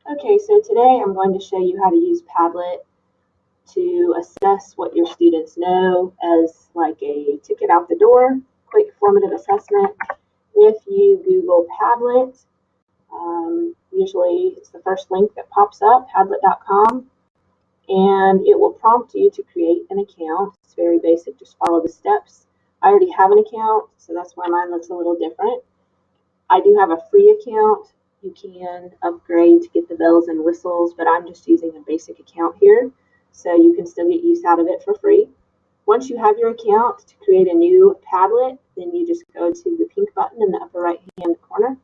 Okay, so today I'm going to show you how to use Padlet to assess what your students know as like a ticket out the door, quick formative assessment. If you Google Padlet, usually it's the first link that pops up, padlet.com, and it will prompt you to create an account. It's very basic, just follow the steps. I already have an account, so that's why mine looks a little different. I do have a free account. You can upgrade to get the bells and whistles, but I'm just using a basic account here, so you can still get use out of it for free. Once you have your account, to create a new Padlet, then you just go to the pink button in the upper right-hand corner,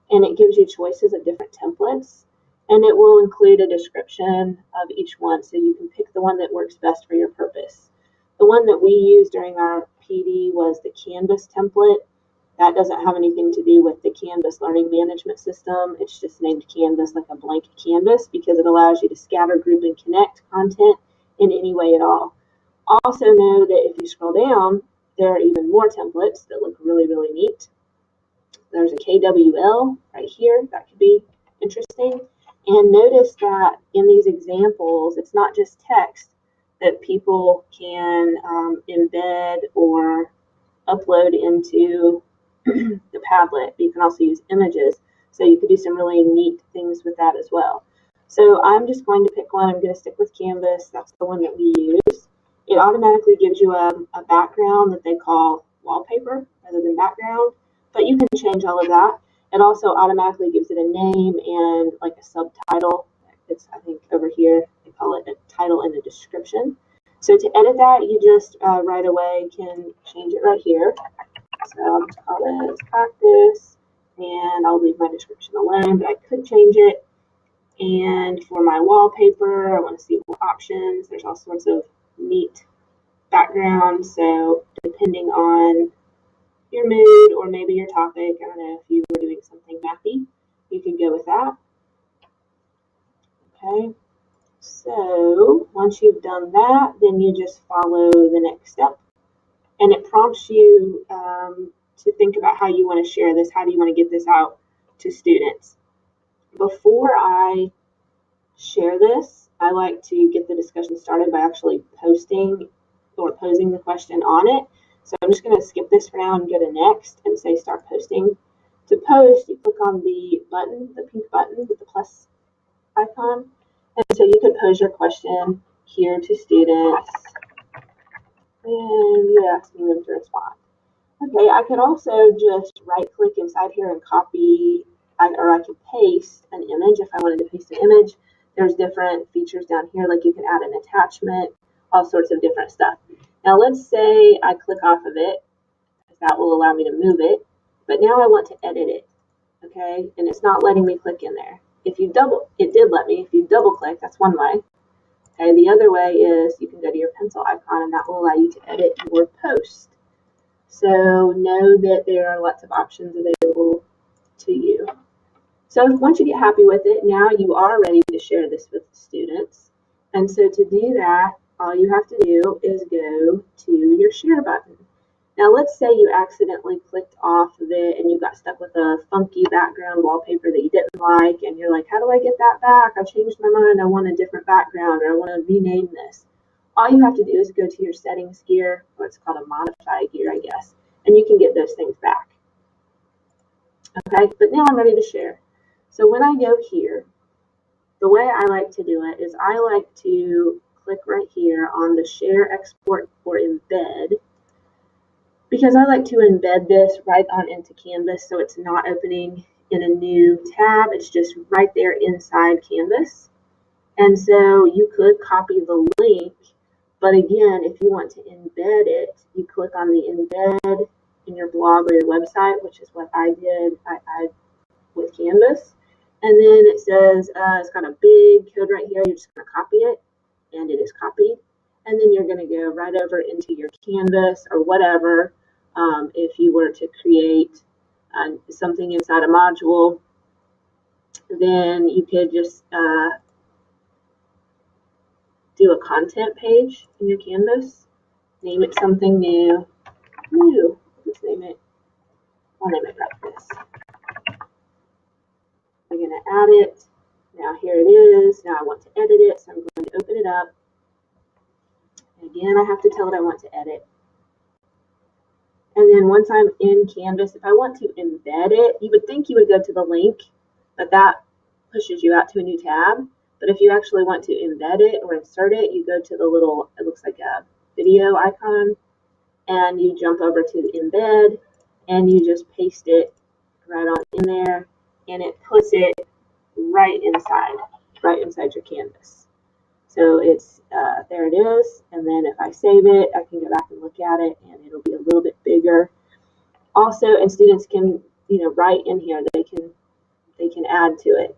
and it gives you choices of different templates, and it will include a description of each one, so you can pick the one that works best for your purpose. The one that we used during our PD was the Canvas template. That doesn't have anything to do with the Canvas learning management system. It's just named Canvas, like a blank canvas, because it allows you to scatter, group, and connect content in any way at all. Also know that if you scroll down, there are even more templates that look really, really neat. There's a KWL right here. That could be interesting. And notice that in these examples, it's not just text that people can embed or upload into the Padlet. You can also use images, so you could do some really neat things with that as well. So I'm just going to pick one. I'm going to stick with Canvas. That's the one that we use. It automatically gives you a background that they call wallpaper rather than background, but you can change all of that. It also automatically gives it a name and like a subtitle. It's, I think over here they call it a title and a description. So to edit that, you just right away can change it right here. So I'll just call it practice, and I'll leave my description alone, but I could change it. And for my wallpaper, I want to see more options. There's all sorts of neat backgrounds. So depending on your mood or maybe your topic, I don't know, if you were doing something mathy, you could go with that. Okay. So once you've done that, then you just follow the next step. And it prompts you to think about how you want to share this. How do you want to get this out to students? Before I share this, I like to get the discussion started by actually posting or posing the question on it. So I'm just going to skip this for now and go to next and say start posting. To post, you click on the button, the pink button with the plus icon. And so you can pose your question here to students, and you're asking them to respond. Okay, I could also just right click inside here and copy, or I could paste an image if I wanted to paste an image. There's different features down here, like you can add an attachment, all sorts of different stuff. Now let's say I click off of it, that will allow me to move it, but now I want to edit it, okay? And it's not letting me click in there. If you it did let me, if you double click, that's one way. Okay, the other way is you can go to your pencil icon and that will allow you to edit your post. So know that there are lots of options available to you. So once you get happy with it, now you are ready to share this with students. And so to do that, all you have to do is go to your share button. Now let's say you accidentally clicked off of it and you got stuck with a funky background wallpaper that you didn't like, and you're like, how do I get that back? I changed my mind, I want a different background, or I want to rename this. All you have to do is go to your settings gear, or it's called a modify gear, I guess, and you can get those things back. Okay, but now I'm ready to share. So when I go here, the way I like to do it is I like to click right here on the share, export, or embed, because I like to embed this right on into Canvas, so it's not opening in a new tab, it's just right there inside Canvas. And so you could copy the link, but again, if you want to embed it, you click on the embed in your blog or your website, which is what I did with Canvas. And then it says, it's got a big code right here, you're just going to copy it, and it is copied. And then you're going to go right over into your Canvas or whatever. If you were to create something inside a module, then you could just do a content page in your Canvas, name it something new. Let's name it, I'll name it practice. I'm going to add it, Now here it is. Now I want to edit it, so I'm going to open it up. And again, I have to tell it I want to edit. And then once I'm in Canvas, if I want to embed it, you would think you would go to the link, but that pushes you out to a new tab. But if you actually want to embed it or insert it, you go to the little, it looks like a video icon, and you jump over to embed, and you just paste it right on in there, and it puts it right inside your Canvas. So it's there it is, and then if I save it, I can go back and look at it, and it'll be a little bit bigger. Also, and students can, write in here. They can add to it.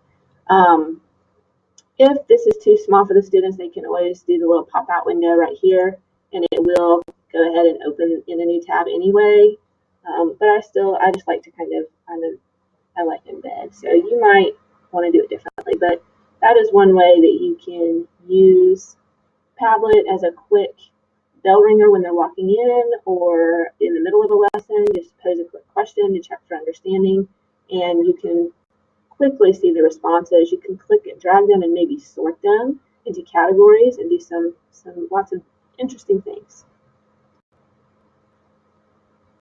If this is too small for the students, they can always do the little pop-out window right here, and it will go ahead and open in a new tab anyway. But I just like to I like embed. So you might want to do it differently, but that is one way that you can use Padlet as a quick bell ringer when they're walking in or in the middle of a lesson. Just pose a quick question to check for understanding, and you can quickly see the responses. You can click and drag them and maybe sort them into categories and do some lots of interesting things.